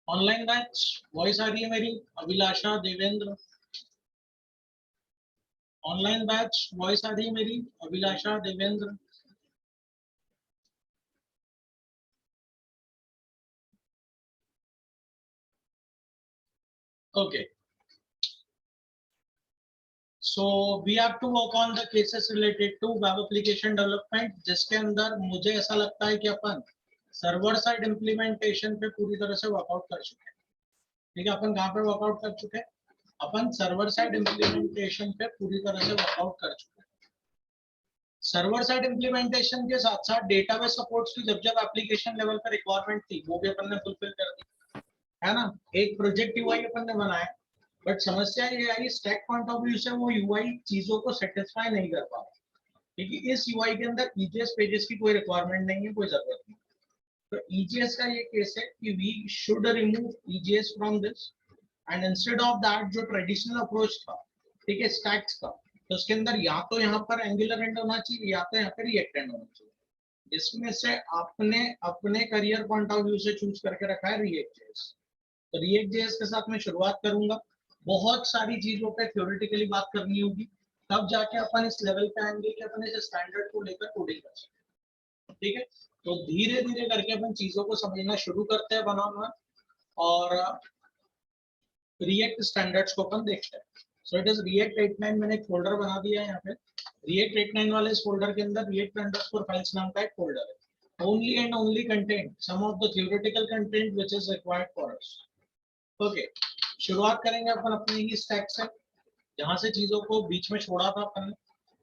Online batch voice आ रही है मेरी? Abhilasha, Devendra. Online batch voice आ रही है मेरी? Abhilasha, Devendra. Okay, so we have to work on the cases related to web application development, जिसके अंदर मुझे ऐसा लगता है कि अपन सर्वर साइड इम्प्लीमेंटेशन पे पूरी तरह से वर्कआउट कर चुके हैं। ठीक है, अपन कहाँ पे वर्कआउट कर चुके हैं? अपन सर्वर साइड इम्प्लीमेंटेशन पे पूरी तरह से वर्कआउट कर चुके हैं। सर्वर साइड इम्प्लीमेंटेशन के साथ साथ डेटाबेस सपोर्ट्स की जब जब एप्लीकेशन लेवल पर रिक्वायरमेंट थी वो भी अपन ने फुलफिल कर दी, है ना। एक प्रोजेक्ट यूआई अपन ने बनाया, बट समस्या ये आई स्टैक पॉइंट ऑफ व्यू से वो यूआई चीजों को सेटिस्फाई नहीं कर पा रहा, क्योंकि इस यूआई के अंदर ईजीएस पेजेस की कोई रिक्वायरमेंट नहीं है, कोई जरूरत नहीं। तो ईजीएस का ये केस है कि we should remove EJS from this, and instead of that जो ट्रेडिशनल अप्रोच था, ठीक है, स्टैक्स का, तो उसके अंदर या तो यहाँ पर एंगुलर एंड होना चाहिए या तो यहाँ पर रिएक्ट एंड होना चाहिए। इसमें से आपने अपने करियर पॉइंट ऑफ व्यू से चूज करके रखा है रिएक्ट जेएस। तो रिएक्ट जेएस के साथ मैं शुरुआत करूंगा। बहुत सारी चीजों पे थ्योरेटिकली बात करनी होगी, तब जाके अपन इस लेवल पे आएंगे कि अपन इस स्टैंडर्ड को लेकर कोडिंग कर सकते। ठीक है, तो धीरे धीरे करके अपन चीजों को समझना शुरू करते हैं बनाना, और रिएक्ट स्टैंडर्ड्स को अपन देखते हैं। सो इट इज रिएक्ट 89, मैंने एक फोल्डर बना दिया है यहाँ पे। रिएक्ट 89 वाले इस फोल्डर के अंदर रिएक्ट अंडरस्कोर फाइल्स नाम का एक फोल्डर है। Only and only content some of the theoretical content which is required for us. Okay, शुरुआत करेंगे अपन अपने ही स्टैक से, जहां से चीजों को बीच में छोड़ा था अपन।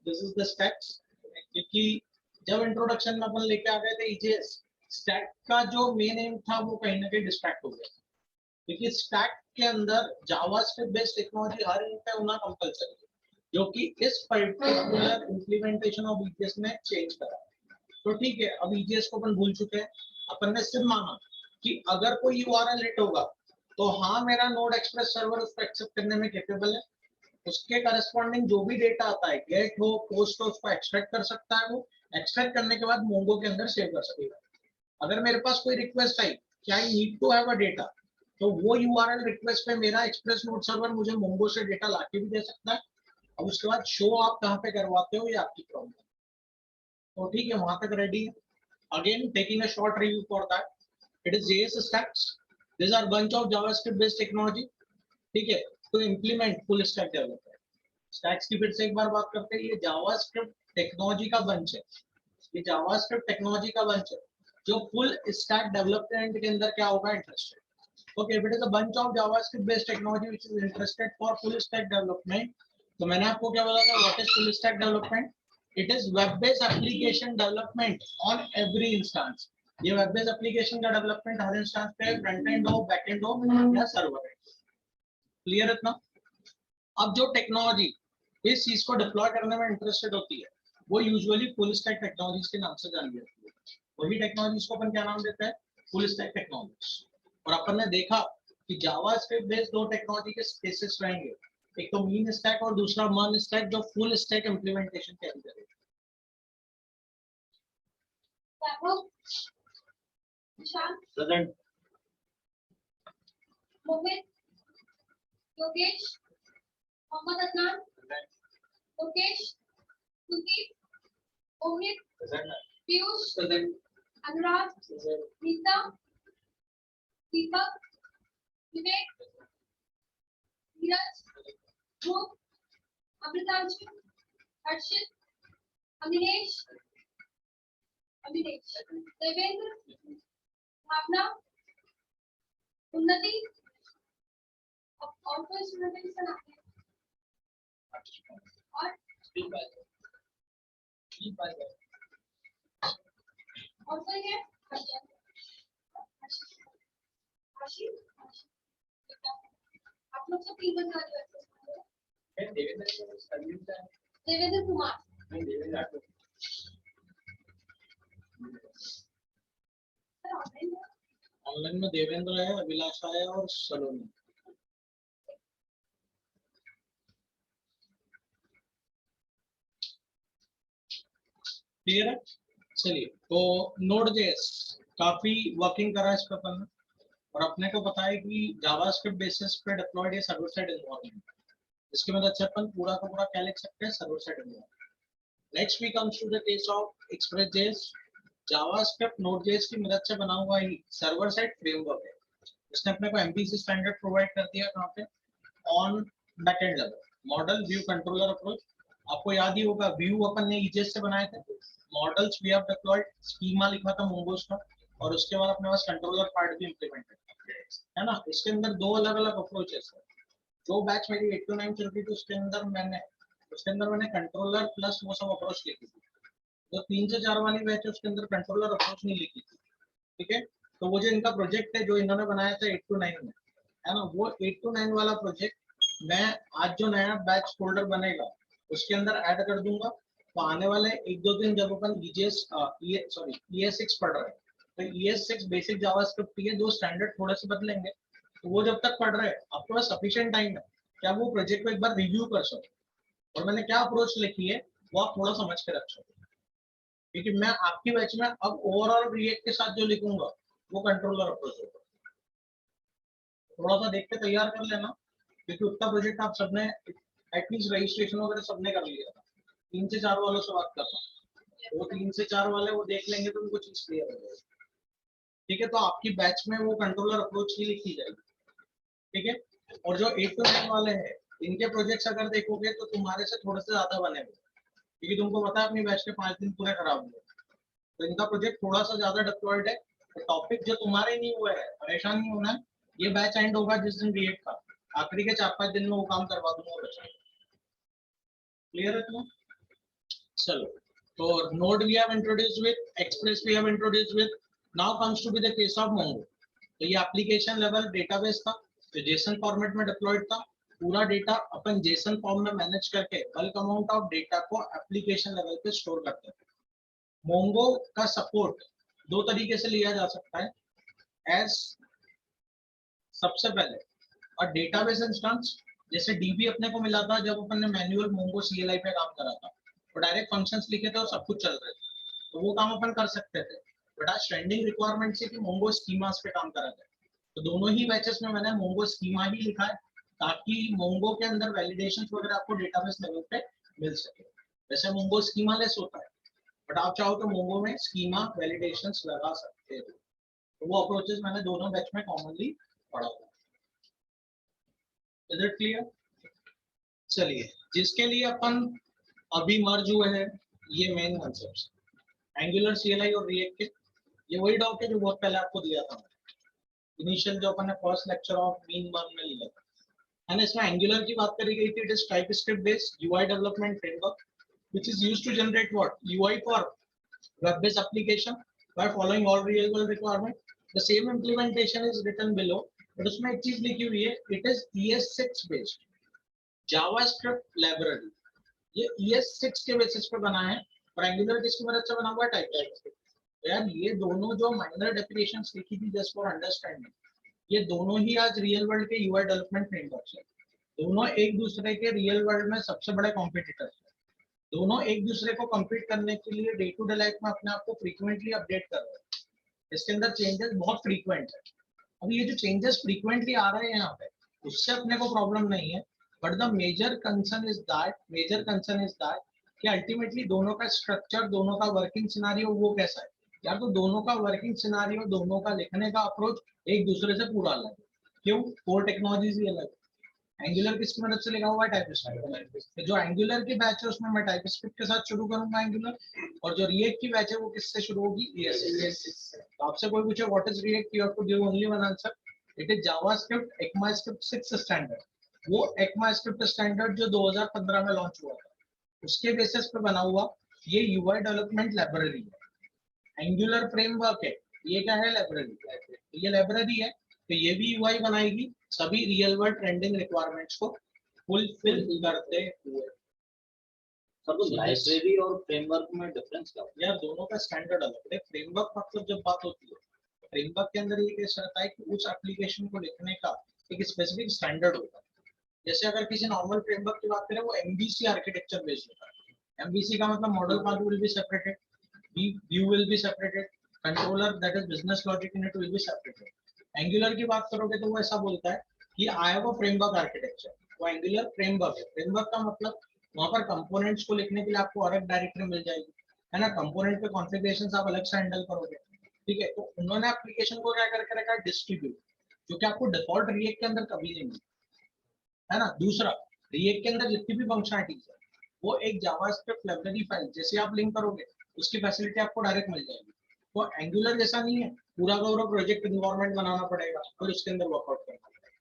दिस इज द स्टैक्स, क्योंकि जब इंट्रोडक्शन में अपन लेके आ गए थे ईजीएस, स्टैक का जो मेन एम था वो कहीं ना कहीं डिस्ट्रैक्ट हो गया, क्योंकि स्टैक के अंदर जावास्क्रिप्ट बेस्ड टेक्नोलॉजी हर इन पे होना कंपलसरी है, जो कि इस पर्टिकुलर इंप्लीमेंटेशन ऑफ ईजीएस में चेंज करा। तो ठीक है, अब ईजीएस को अपन भूल चुके हैं। अपन ने सिर्फ माना कि अगर कोई यूआरएल हिट होगा तो हाँ, मेरा नोड एक्सप्रेस सर्वर उसको एक्सेप्ट करने में कैपेबल है, उसके करस्पॉन्डिंग जो भी डेटा आता है, गेट हो, पोस्ट हो, उसको एक्सट्रैक्ट कर सकता है। वो एक्सट्रैक्ट करने के बाद मोंगो के अंदर सेव कर सकेगा। अगर मेरे पास कोई रिक्वेस्ट आई कि I need to have a data, तो वो यूआरएल रिक्वेस्ट पे मेरा एक्सप्रेस नोड सर्वर मुझे मोंगो से डेटा लाके भी दे सकता है। अब उसके बाद शो आप कहाँ पे करवाते हो ये आपकी प्रॉब्लम। तो ठीक है, वहां तक रेडी है। Again taking a short review for that, it is JS stacks. These are bunch of JavaScript based technology, ठीक है, to implement full stack development. Stacks की फिर से एक बार बात करते हैं। ये जावास्क्रिप्ट टेक्नोलॉजी का बंच है, ये जावास्क्रिप्ट टेक्नोलॉजी का बंच है जो फुल स्टैक डेवलपमेंट के अंदर क्या होगा, interested. Okay, it is a bunch of JavaScript based technology which is interested for full stack development. तो मैंने आपको क्या बोला था, what is full stack development? It is web based application development on every instance. ये web based application का development हर instance पे, front end हो, बैक एंड हो या सर्वर है। क्लियर इतना? अब जो टेक्नोलॉजी इस चीज को डिप्लॉय करने में इंटरेस्टेड होती है वो यूजुअली फुल स्टैक टेक्नोलॉजीज के नाम से जानी जाती है। वही टेक्नोलॉजीज को अपन क्या नाम देते हैं, फुल स्टैक टेक्नोलॉजीज। और अपन ने देखा कि जावास्क्रिप्ट बेस्ड दो टेक्नोलॉजी के स्पेसेस रहेंगे, एक तो मीन स्टैक और दूसरा मन स्टैक, जो फुल स्टैक इंप्लीमेंटेशन कैरी करेगा। प्रेजेंट। मोहित, योगेश, मोहम्मद अदनान, लोकेश, सुदीप, ओमित, पीयूष, अनुराग, नीता, दीपक, विवेक, नीरज, ध्रुव, अमृतांशु, हर्षित, अमिनेश, देवेंद्र, भावना, उन्नति, और कोई स्टूडेंट है जिसका नाम है? और कोई है? आप लोग सब टीम बना रहे हो? देवेंद्र कुमार, ऑनलाइन में देवेंद्र है, अभिलाषा है और सलोनी। क्लियर है? चलिए, तो नोड.js काफी वर्किंग करा है इस पर अपन। और अपने को पता है कि जावास्क्रिप्ट बेसिस पे डिप्लॉयड है सर्वर साइड एनवायरनमेंट, इसकी मदद से अपन पूरा का पूरा क्या लिख सकते हैं, server side environment. Next we comes to the case of Express JS. JavaScript Node JS की मदद से बना हुआ ही सर्वर साइड फ्रेमवर्क है। इसने अपने को एमवीसी स्टैंडर्ड प्रोवाइड कर दिया कहाँ पे, on backend level, model view controller approach. आपको याद ही होगा व्यू अपन ने ईजेस से बनाए थे, models we have deployed, schema लिखा था मोंगोस का, और उसके बाद अपने पास कंट्रोलर पार्ट भी इंप्लीमेंटेड है ना। इसके अंदर दो अलग अलग अप्रोचेस है। जो बैच मेरी 8 to 9 चल रही थी उसके अंदर मैंने कंट्रोलर प्लस वो सब अप्रोच लिखी थी। जो 3 से 4 वाली बैच है उसके अंदर कंट्रोलर अप्रोच नहीं लिखी थी, ठीक है। तो वो जो इनका प्रोजेक्ट है जो इन्होंने बनाया था 8 to 9 में, है ना, वो 8 to 9 वाला प्रोजेक्ट मैं आज जो नया बैच फोल्डर बनेगा उसके अंदर ऐड कर दूंगा। तो आने वाले 1-2 दिन जब अपन ES6 पढ़ रहे हैं, तो ES6 बेसिक जावास्क्रिप्ट ये दो स्टैंडर्ड थोड़े से बदलेंगे, तो वो जब तक पढ़ रहे हैं आपके पास सफिशिएंट टाइम है कि आप वो प्रोजेक्ट को एक बार रिव्यू कर सको और मैंने क्या अप्रोच लिखी है वो आप थोड़ा समझ के रख सको। क्योंकि मैं आपकी बैच में अब ओवरऑल रिएक्ट के साथ जो लिखूंगा वो कंट्रोलर अप्रोच होगा। थोड़ा सा देख के तैयार कर लेना, क्योंकि उतना प्रोजेक्ट आप सबने एटलीस्ट रजिस्ट्रेशन वगैरह सबने कर लिया था। 3 से 4 वालों से बात करना, वो 3 से 4 वाले वो देख लेंगे तो उनको चीज क्लियर हो जाएगी, ठीक है। तो आपकी बैच में वो कंट्रोलर अप्रोच ही लिखी जाएगी, ठीक है। और जो 8 to 9 वाले हैं इनके प्रोजेक्ट्स अगर देखोगे तो तुम्हारे से थोड़े से ज्यादा बने हुए, क्योंकि तुमको पता है अपनी बैच के 5 दिन पूरे खराब हुए, तो इनका प्रोजेक्ट थोड़ा सा ज्यादा डिप्लॉयड है। तो टॉपिक जो तुम्हारे नहीं हुए है, परेशान नहीं होना है। ये बैच एंड होगा जिस दिन रिएक्ट का, आखिरी के 4-5 दिन में वो काम करवा दूंगा बच्चा। क्लियर है तुम्हें? चलो, तो Node we have introduced with, Express we have introduced with, now comes to be the case of Mongo. तो ये एप्लीकेशन लेवल डेटाबेस था जो जेसन फॉर्मेट में डिप्लॉयड था। पूरा डेटा अपन जेसन फॉर्म में मैनेज करके बल्क अमाउंट ऑफ डेटा को एप्लीकेशन लेवल पे स्टोर करते थे। मोंगो का सपोर्ट दो तरीके से लिया जा सकता है, एज सबसे पहले और डेटाबेस इंस्टेंस, जैसे डीबी अपने को मिला था जब अपन ने मैन्युअल मोंगो CLI पे काम करा था, तो डायरेक्ट फंक्शंस लिखे थे और सब कुछ चल रहे थे, तो वो काम अपन कर सकते थे। बट आज ट्रेंडिंग रिक्वायरमेंट से कि मोंगो स्कीमास पे काम करा था, तो दोनों ही बैचेस में मैंने मोंगो स्कीमा ही लिखा है ताकि मोंगो के अंदर वैलिडेशन वगैरह आपको डेटाबेस लेवल पे मिल सके। वैसे मोंगो स्कीमा लेस होता है, बट आप चाहो तो मोंगो में स्कीमा वैलिडेशंस लगा सकते हो। तो वो अप्रोचेस मैंने दोनों बैच में कॉमनली पढ़ा हुआ। Is it clear? चलिए, जिसके लिए अपन अभी मर्ज हुए हैं ये मेन कॉन्सेप्ट्स, एंगुलर CLI और रिएक्ट के, ये वही डॉक है जो बहुत पहले आपको दिया था इनिशियल, जो अपन ने first lecture of mean one में लिया था, है ना। इसमें एंगुलर की बात करी गई थी। It is TypeScript based UI development framework which is used to generate what UI for web based application by following all real world requirement. The same implementation is written below, but उसमें एक चीज लिखी हुई है, it is ES6 based JavaScript library। ये ES6 के basis पे बना है और एंगुलर किसकी मदद से बना हुआ है, टाइपस्क्रिप्ट। यार ये दोनों जो माइनर डेफिनेशंस लिखी थी जस्ट फॉर अंडरस्टैंडिंग, ये दोनों ही आज रियल वर्ल्ड के UI डेवलपमेंट फ्रेमवर्क्स है। दोनों एक दूसरे के रियल वर्ल्ड में सबसे बड़े कॉम्पिटिटर्स हैं। दोनों एक दूसरे को कम्पीट करने के लिए डे टू डे लाइफ में अपने आप को फ्रीक्वेंटली अपडेट कर रहे हैं। इसके अंदर चेंजेस बहुत फ्रीक्वेंट है। अब ये जो चेंजेस फ्रीक्वेंटली आ रहे हैं यहाँ पे, उससे अपने को प्रॉब्लम नहीं है, but the major concern is that कि अल्टीमेटली दोनों का स्ट्रक्चर, दोनों का वर्किंग सिनारियो वो कैसा है यार। तो दोनों का वर्किंग सिनारियो, दोनों का लिखने का अप्रोच एक दूसरे से पूरा अलग है। क्यों? कोर टेक्नोलॉजीज ही अलग है। एंगुलर किसकी मदद से लिखा हुआ है, टाइपस्क्रिप्ट। जो एंगुलर की बैच है उसमें मैं टाइपस्क्रिप्ट के साथ शुरू करूंगा एंगुलर, और जो रिएक्ट की बैच है वो किससे शुरू होगी, ES6। तो आपसे कोई पूछे what is React, you have to give only one answer, it is JavaScript ECMAScript 6 standard. वो ECMAScript स्टैंडर्ड जो 2015 में लॉन्च हुआ था, उसके बेसिस पे बना हुआ ये UI डेवलपमेंट लाइब्रेरी है। एंगुलर फ्रेमवर्क है, ये क्या है, लाइब्रेरी। ये लाइब्रेरी है, तो ये भी UI बनाएगी सभी रियल वर्ल्ड ट्रेंडिंग रिक्वायरमेंट्स को फुलफिल करते हुए। सर तो लाइब्रेरी और फ्रेमवर्क में डिफरेंस क्या है? यार दोनों का स्टैंडर्ड अलग है। फ्रेमवर्क मतलब जब बात होती है, फ्रेमवर्क के अंदर ये कैसा रहता है कि उस एप्लीकेशन को लिखने का एक स्पेसिफिक स्टैंडर्ड होता है। जैसे अगर किसी नॉर्मल फ्रेमवर्क की बात करें वो MVC आर्किटेक्चर बेस्ड होता है। MVC का मतलब model path will be separated, view will be separated, controller that is business logic in it will be separated. Angular की बात करोगे तो वो ऐसा बोलता है कि I have a framework architecture. वो एंगुलर फ्रेमवर्क है। फ्रेमवर्क का मतलब वहां पर कंपोनेंट्स को लिखने के लिए आपको अलग डायरेक्टरी मिल जाएगी, है ना। कंपोनेंट पे कॉन्फ़िगरेशंस आप अलग से हैंडल करोगे, ठीक है। तो उन्होंने एप्लीकेशन को क्या करके रखा है, डिस्ट्रीब्यूट, जो कि आपको डिफॉल्ट रिएक्ट के अंदर कभी नहीं मिलता, है ना। दूसरा, रिएक्ट के अंदर जितनी भी फंक्शनलिटीज है वो एक जावास्क्रिप्ट लाइब्रेरी फाइल जैसे आप लिंक करोगे उसकी फैसिलिटी आपको डायरेक्ट मिल जाएगी। तो एंगुलर जैसा नहीं है, पूरा का पूरा प्रोजेक्ट एनवायरनमेंट बनाना पड़ेगा और उसके अंदर वर्कआउट करना पड़ेगा।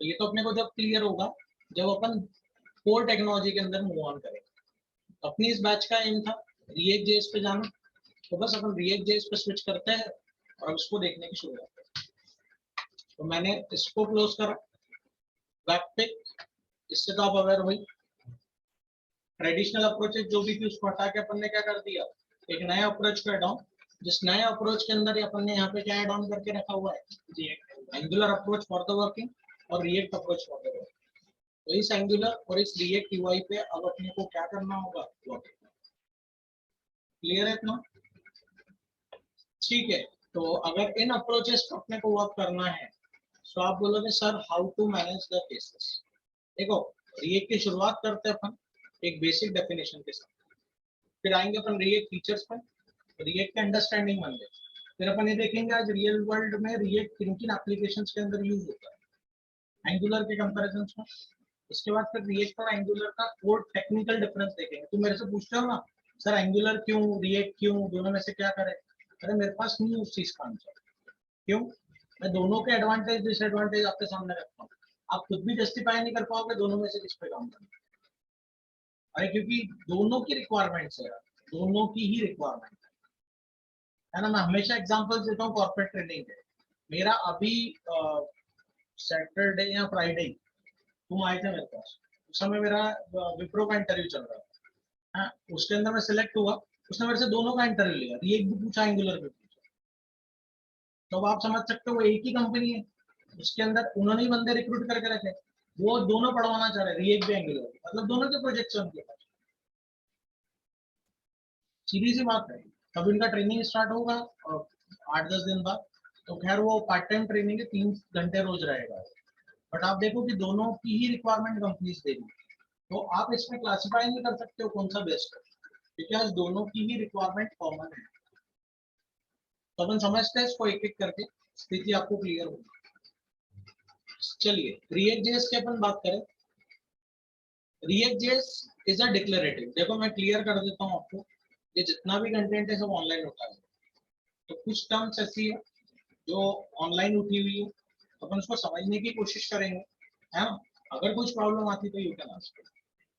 तो ये तो अपने को जब क्लियर होगा जब अपन कोर टेक्नोलॉजी के अंदर मूव ऑन करेंगे। अपनी इस बैच का एम था रिएक्ट जेएस पे जाना, तो बस अपन रिएक्ट जेएस पे स्विच करते हैं और उसको देखने की शुरुआत करते हैं। तो मैंने इसको क्लोज करा, बैक पे, इससे तो आप अवेयर हुई। ट्रेडिशनल अप्रोचेस जो भी थी उसको हटा के अपन ने क्या कर दिया, एक नया अप्रोच का एड ऑन, जिस नए अप्रोच के अंदर अपन ने यहाँ पे क्या एड ऑन करके रखा हुआ है, Angular approach for the working और React approach for the working. तो इस एंगुलर और इस रिएक्ट यूआई पे अब अपने को क्या करना होगा, क्लियर है इतना, ठीक है। तो अगर इन अप्रोचेस को अपने को वर्क करना है तो आप बोलोगे sir how to manage the cases. देखो, रिएक्ट की शुरुआत करते हैं अपन एक बेसिक डेफिनेशन के साथ, फिर आएंगे अपन रिएक्ट फीचर्स पर, रिएक्ट की अंडरस्टैंडिंग मान ले, फिर अपन ये देखेंगे आज रियल वर्ल्ड में रिएक्ट किन किन एप्लीकेशंस के अंदर यूज होता है एंगुलर के कंपैरिजन में। इसके बाद फिर रिएक्ट और एंगुलर का कोड टेक्निकल डिफरेंस देखेंगे। तुम मेरे से पूछते हो ना सर एंगुलर क्यों, रिएक्ट क्यों, दोनों में से क्या करें, अरे मेरे पास नहीं उस चीज का आंसर। क्यों, मैं दोनों के एडवांटेज डिसएडवांटेज आपके सामने रखता हूँ, आप खुद भी जस्टिफाई नहीं कर पाओगे दोनों में से किस पे काम करना। अरे क्योंकि दोनों की रिक्वायरमेंट्स है, दोनों की ही रिक्वायरमेंट है ना। मैं हमेशा एग्जांपल देता हूँ कॉर्पोरेट ट्रेनिंग के। मेरा अभी सैटरडे या फ्राइडे तुम आए थे मेरे पास, उस समय मेरा विप्रो का इंटरव्यू चल रहा था, हाँ, उसके अंदर मैं सिलेक्ट हुआ। उसने मेरे से दोनों का इंटरव्यू लिया, रिएक्ट भी पूछा एंगुलर भी पूछा। तो अब आप समझ सकते हो वो एक ही कंपनी है, उसके अंदर उन्होंने ही बंदे रिक्रूट करके रखे, वो दोनों पढ़वाना चाह रहे, रिएक्ट भी एंगुलर, मतलब दोनों के प्रोजेक्ट उनके पास। सीधी सी बात है। तब इनका ट्रेनिंग स्टार्ट होगा और 8-10 दिन बाद, तो खैर वो पार्ट टाइम ट्रेनिंग है, 3 घंटे रोज रहेगा। बट आप देखो कि दोनों की ही रिक्वायरमेंट कंपनीज दे रही है, तो आप इसमें क्लासिफाई नहीं कर सकते हो कौन सा बेस्ट है, क्योंकि आज दोनों की ही रिक्वायरमेंट कॉमन है। तो अपन समझते हैं इसको एक एक करके, स्थिति आपको क्लियर होगी। चलिए रिएक्ट जेएस की अपन बात करें। React JS is a declarative. देखो मैं क्लियर कर देता हूँ आपको, ये जितना भी कंटेंट है सब ऑनलाइन होता है, तो कुछ टर्म्स ऐसी है जो ऑनलाइन उठी हुई है, अपन उसको समझने की कोशिश करेंगे, है ना। अगर कुछ प्रॉब्लम आती तो यू कैन आस्क,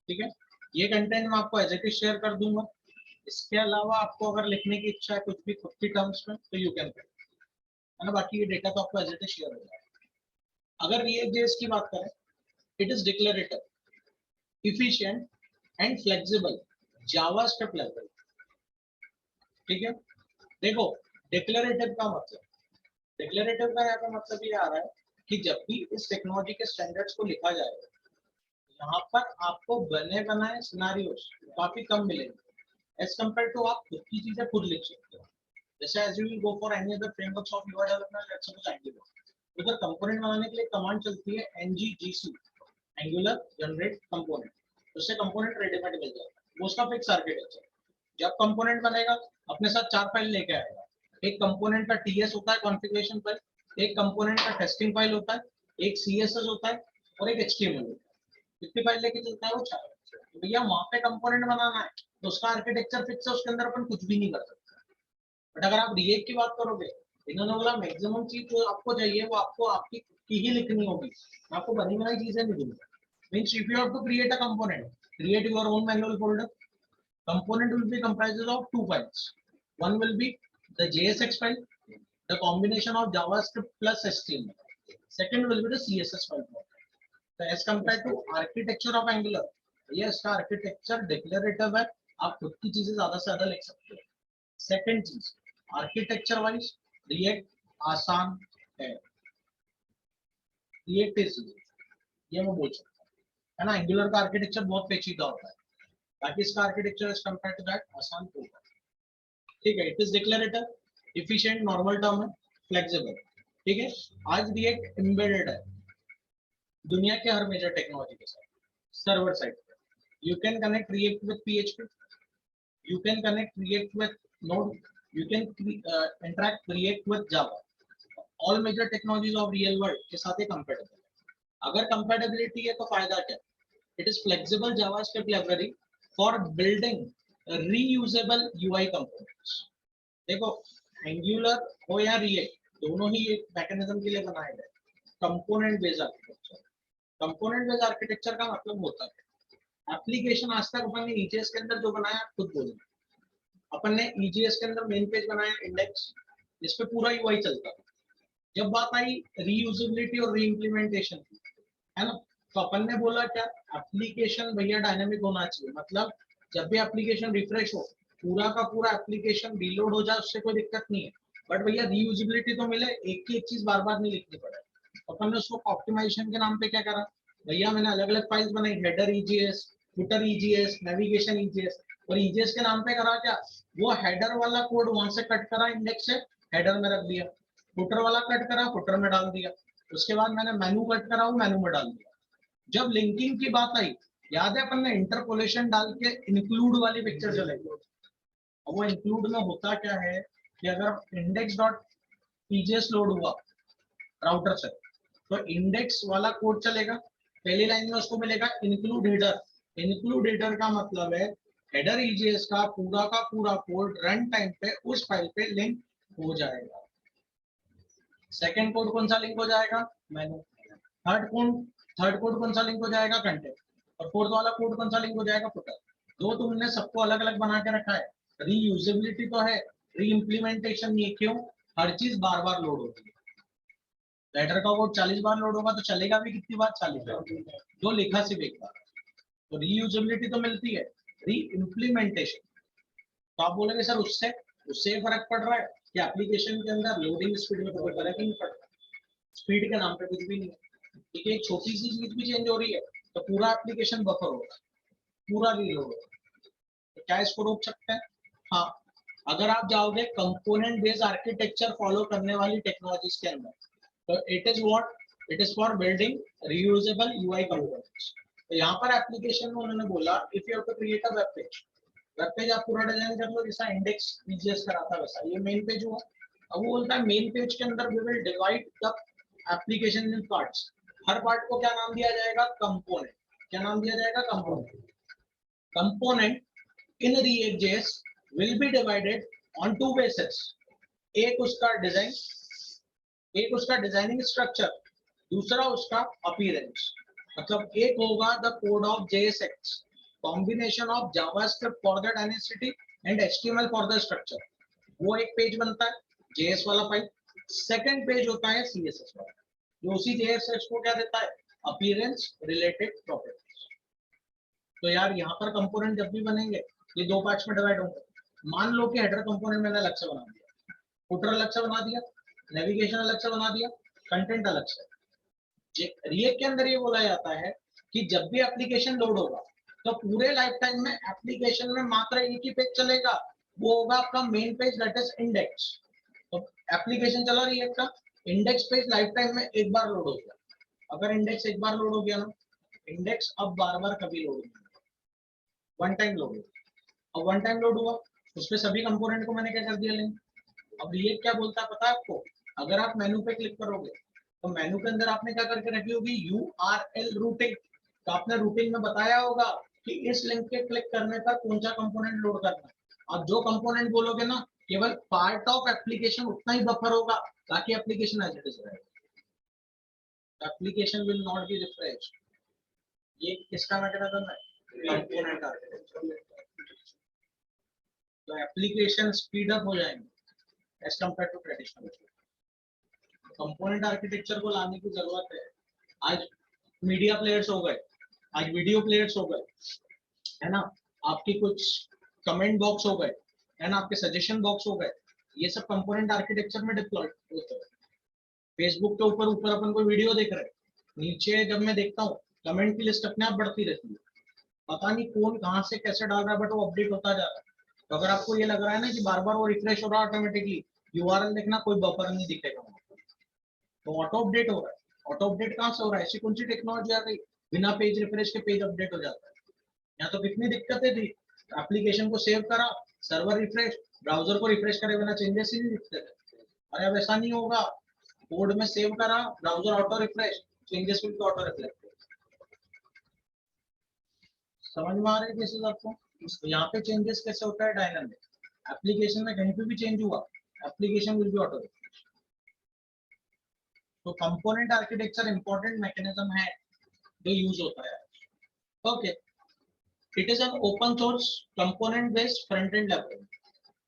ठीक है। ये कंटेंट मैं आपको एज इट इज शेयर कर दूंगा। इसके अलावा आपको अगर लिखने की इच्छा है कुछ भी खुद की टर्म्स में तो यू कैन, है ना। बाकी ये डेटा तो आपको एज इट इज शेयर हो जाएगा। अगर रिएक्ट जेएस की बात करें, it is declarative, efficient and flexible JavaScript library, ठीक है। देखो डिक्लेरेटिव का मतलब, डिक्लेरेटिव का यहाँ पे मतलब ये आ रहा है कि जब भी इस टेक्नोलॉजी के स्टैंडर्ड्स को लिखा जाएगा, यहाँ पर आपको बने बनाए सिनारियोस काफी कम मिलेंगे एज कम्पेयर टू आप खुद की चीजें खुद लिख सकते हो। जैसे as you will go for any other frameworks of UI development, let's suppose Angular, उधर कंपोनेंट बनाने के लिए कमांड चलती है ngGC, एंगुलर जनरेट कंपोनेंट, उससे कंपोनेंट रेडीमेड मिल जाएगा, वो उसका फिक्स आर्किटेक्चर। जब कंपोनेंट बनेगा अपने साथ 4 फाइल लेके आएगा, एक कंपोनेंट का टीएस होता है कॉन्फ़िगरेशन फाइल, एक कंपोनेंट का टेस्टिंग फाइल होता है, एक सीएसएस होता है और एक एचटीएमएल होता है। कितनी फाइल लेके चलता है वो 4। तो भैया वहां पे कंपोनेंट बनाना है तो उसका आर्किटेक्चर फिक्स है, उसके अंदर अपन कुछ भी नहीं कर सकते। बट अगर आप रिएक्ट की बात करोगे, इन्होंने बोला मैक्सिमम चीज जो आपको चाहिए वो आपको आपकी की ही लिखनी होगी, आपको बनी बनाई चीजें नहीं दूंगा। Means if you have to create a component, create your own manual folder. Component will be comprised of 2 files. One will be the JSX file, the combination of JavaScript plus HTML. Second will be the CSS file. So as compared to architecture of Angular, ये इसका architecture declarative है, आप खुद की चीजें ज्यादा से ज्यादा लिख सकते हो। Second चीज, architecture wise React आसान है, React is easy, ये मैं बोल सकता हूँ, है ना। Angular का architecture बहुत पेचीदा होता है, बाकी इसका architecture as compare to that आसान होगा, ठीक है। It is declarative, efficient, normal term है, फ्लेक्सिबल। ठीक है, आज रिएक्ट एम्बेडेड है दुनिया के हर मेजर टेक्नोलॉजी के साथ सर्वर साइड पे। You can connect react with PHP, you can connect react with node, you can interact react with java, all major technologies of real world के साथ ये compatible है। अगर compatibility है तो फायदा क्या? It is flexible JavaScript library for building reusable UI components। देखो Angular हो या React दोनों ही एक मैकेनिज्म के लिए बनाए गए component based architecture. Component based architecture का मतलब होता है एप्लीकेशन आज तक अपन ने EJS के अंदर जो बनाया खुद बोलो, अपन ने EJS के अंदर मेन पेज बनाया इंडेक्स, जिस पे पूरा UI चलता है। जब बात आई रीयूजेबिलिटी और रीइम्प्लीमेंटेशन की, है ना, तो अपन ने बोला क्या एप्लीकेशन भैया डायनामिक होना चाहिए, मतलब जब भी एप्लीकेशन रिफ्रेश हो पूरा का पूरा एप्लीकेशन रीलोड हो जाए उससे कोई दिक्कत नहीं है, बट भैया रीयूजेबिलिटी तो मिले, एक ही एक चीज बार बार नहीं लिखनी पड़े। अपन ने उसको ऑप्टिमाइजेशन के नाम पे क्या करा, भैया मैंने अलग अलग फाइल्स बनाई, header EJS, footer EJS, navigation EJS, और EJS के नाम पे करा क्या, वो हेडर वाला कोड वहां से कट करा इंडेक्स से हेडर में रख दिया, फुटर वाला कट करा फुटर में डाल दिया, उसके बाद मैंने मेनू कट करा वो मेनू में डाल दिया। जब लिंकिंग की बात आई, याद है अपन ने इंटरपोलेशन डाल के इंक्लूड वाली पिक्चर चले गई। अब वो इंक्लूड में होता क्या है कि अगर इंडेक्स डॉट EJS लोड हुआ राउटर से तो इंडेक्स वाला कोड चलेगा, पहली लाइन में उसको मिलेगा इंक्लूड हेडर। इंक्लूड हेडर का मतलब है हेडर EJS का पूरा कोड रन टाइम पे उस फाइल पे लिंक हो जाएगा। सेकंड कोड कौन सा लिंक हो जाएगा, मेनू। थर्ड कोड कौन सा लिंक हो जाएगा, कंटेंट। और फोर्थ वाला कोड कौन सा लिंक हो जाएगा, फुटर। दो तुमने सबको अलग अलग बना के रखा है, रीयूजेबिलिटी तो है, री इम्प्लीमेंटेशन नहीं। क्यों, हर चीज बार बार लोड होती है। लेटर का कोड 40 बार लोड होगा तो चलेगा भी कितनी बार, 40 बार, जो लिखा सिर्फ एक बार। तो रीयूजेबिलिटी तो मिलती है, री इम्प्लीमेंटेशन तो आप बोलेंगे सर उससे फर्क पड़ रहा है कि एप्लीकेशन के अंदर लोडिंग स्पीड में कोई फर्क ही नहीं पड़ रहा, स्पीड के नाम पे कुछ भी नहीं है। ठीक है, एक छोटी सी चीज भी चेंज हो रही है तो पूरा एप्लीकेशन बफर होगा, पूरा रीलोड होगा। तो क्या इसको रोक सकते हैं? हाँ, अगर आप जाओगे कंपोनेंट बेस्ड आर्किटेक्चर फॉलो करने वाली टेक्नोलॉजीज के अंदर, तो it is for building reusable UI components. तो यहाँ पर एप्लीकेशन में उन्होंने बोला if you have to create a web page आप पूरा डिजाइन कर लो जैसा इंडेक्स EJS करा था वैसा, ये मेन पेज हुआ। अब वो बोलता है मेन पेज के अंदर we will divide the application in parts. हर पार्ट को क्या नाम दिया जाएगा, कंपोनेंट। क्या नाम दिया जाएगा, component. Component in React.js will be divided on two bases, एक उसका डिजाइन, एक उसका डिजाइनिंग स्ट्रक्चर, दूसरा उसका अपीयरेंस। मतलब एक होगा the code of JSX, combination of JavaScript for the dynasty and HTML for the structure, वो एक पेज बनता है JS वाला फाइल। सेकंड पेज होता है CSS वाला, जो उसी JSX को क्या देता है, अपीयरेंस रिलेटेड प्रॉपर्टीज। तो यार यहाँ पर कंपोनेंट जब भी बनेंगे ये दो पार्ट्स में डिवाइड होंगे। मान लो कि हेडर कंपोनेंट मैंने अलग से बना दिया, फुटर अलग से बना दिया, नेविगेशन अलग से बना दिया, कंटेंट अलग से। रिएक्ट के अंदर ये बोला जाता है कि जब भी एप्लीकेशन लोड होगा तो पूरे लाइफ टाइम में एप्लीकेशन में मात्र एक ही पेज चलेगा, वो होगा आपका main page that is index. तो एप्लीकेशन चला रिएक्ट का, इंडेक्स पेज लाइफ टाइम में एक बार लोड हो गया। अगर इंडेक्स एक बार लोड हो गया ना, इंडेक्स अब बार बार कभी लोड नहीं, वन टाइम लोड हुआ। अब वन टाइम लोड हुआ उसमें सभी कंपोनेंट को मैंने क्या कर दिया, लिंक। अब रिएक्ट क्या बोलता है पता है आपको, अगर आप मेनू पे क्लिक करोगे तो मेनू के अंदर आपने क्या करके रखी होगी, URL रूटिंग। तो आपने रूटिंग में बताया होगा कि इस लिंक पे क्लिक करने पर कौन सा कंपोनेंट लोड करना है। अब जो कंपोनेंट बोलोगे ना, केवल पार्ट ऑफ एप्लीकेशन उतना ही बफर होगा, बाकी एप्लीकेशन एज इट इज रहेगा। Application will not be refreshed. ये किसका मैकेनिज्म है, कंपोनेंट आर्किटेक्चर। तो एप्लीकेशन स्पीड अप हो जाएंगे as compare to traditional. Component architecture को लाने की जरूरत है। आज मीडिया प्लेयर्स हो गए, आज वीडियो प्लेयर्स हो गए, है ना, आपकी कुछ कमेंट बॉक्स हो गए, है ना, आपके सजेशन बॉक्स हो गए, ये सब कंपोनेंट आर्किटेक्चर में डिप्लॉय होते हैं। फेसबुक के ऊपर अपन कोई वीडियो देख रहे हैं, नीचे जब मैं देखता हूँ कमेंट की लिस्ट अपने आप बढ़ती रहती है, पता नहीं कौन कहाँ से कैसे डाल रहा है, बट वो अपडेट होता जा रहा है। तो अगर आपको ये लग रहा है ना कि बार बार वो रिफ्रेश हो रहा है ऑटोमेटिकली, URL देखना, कोई बफर नहीं दिखेगा। तो ऑटो अपडेट हो रहा है। ऑटो अपडेट कहाँ से हो रहा है? ऐसी कौन सी टेक्नोलॉजी आ गई बिना पेज रिफ्रेश के पेज अपडेट हो जाता है? यहाँ तो कितनी दिक्कतें थी। एप्लीकेशन को सेव करा, सर्वर रिफ्रेश, ब्राउजर को रिफ्रेश करे बिना चेंजेस ही नहीं दिखते थे। अरे अब ऐसा नहीं होगा, कोड में सेव करा, browser auto refresh, changes will be auto reflect. समझ में आ रहा है कैसे आपको? तो यहाँ पे चेंजेस कैसे होता है? डायनामिक। एप्लीकेशन में कहीं पे भी चेंज हुआ, application will be auto refresh. तो कंपोनेंट आर्किटेक्चर इंपॉर्टेंट मैकेनिज्म है जो यूज होता है। Okay, it is an open source component based front end library.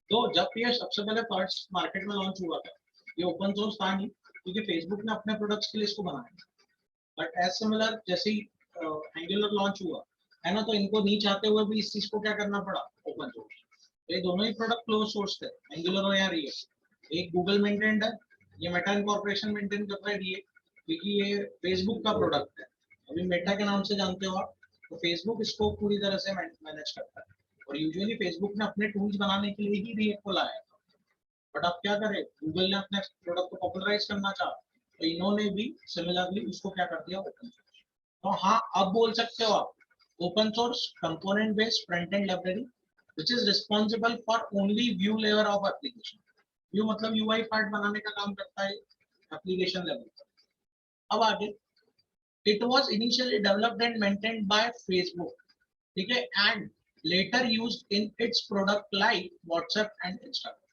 तो जब ये सबसे पहले पार्ट्स मार्केट में लॉन्च हुआ था, ये ओपन सोर्स था नहीं, क्योंकि फेसबुक ने अपने प्रोडक्ट्स के लिए इसको बनाया। बट एज सिमिलर जैसे ही एंगुलर लॉन्च हुआ है ना, तो इनको नहीं चाहते हुए भी इस चीज को क्या करना पड़ा? Open source. ये दोनों ही प्रोडक्ट क्लोज सोर्स थे, एंगुलर हो या रिएक्ट। एक गूगल मेंटेन्ड है, ये मेटा इनकॉर्पोरेशन मेंटेन कर रहा है रिएक्ट, क्योंकि ये फेसबुक का प्रोडक्ट है। अभी मेटा के नाम से जानते हो आप, तो फेसबुक इसको पूरी तरह से मैनेज करता है। और यूजुअली फेसबुक ने अपने टूल्स बनाने के लिए ही रिएक्ट को लाया था। बट आप क्या करें, गूगल ने अपने प्रोडक्ट को पॉपुलराइज करना चाहा, तो इन्होंने भी सिमिलरली उसको क्या कर दिया? Open source. तो हाँ, अब बोल सकते हो आप open source component based front end library which is responsible for only view layer of application. View मतलब UI पार्ट बनाने का काम करता है एप्लीकेशन लेवल पर। अब आगे, it was initially developed and maintained by Facebook, ठीक है, and later used in its product like WhatsApp and Instagram.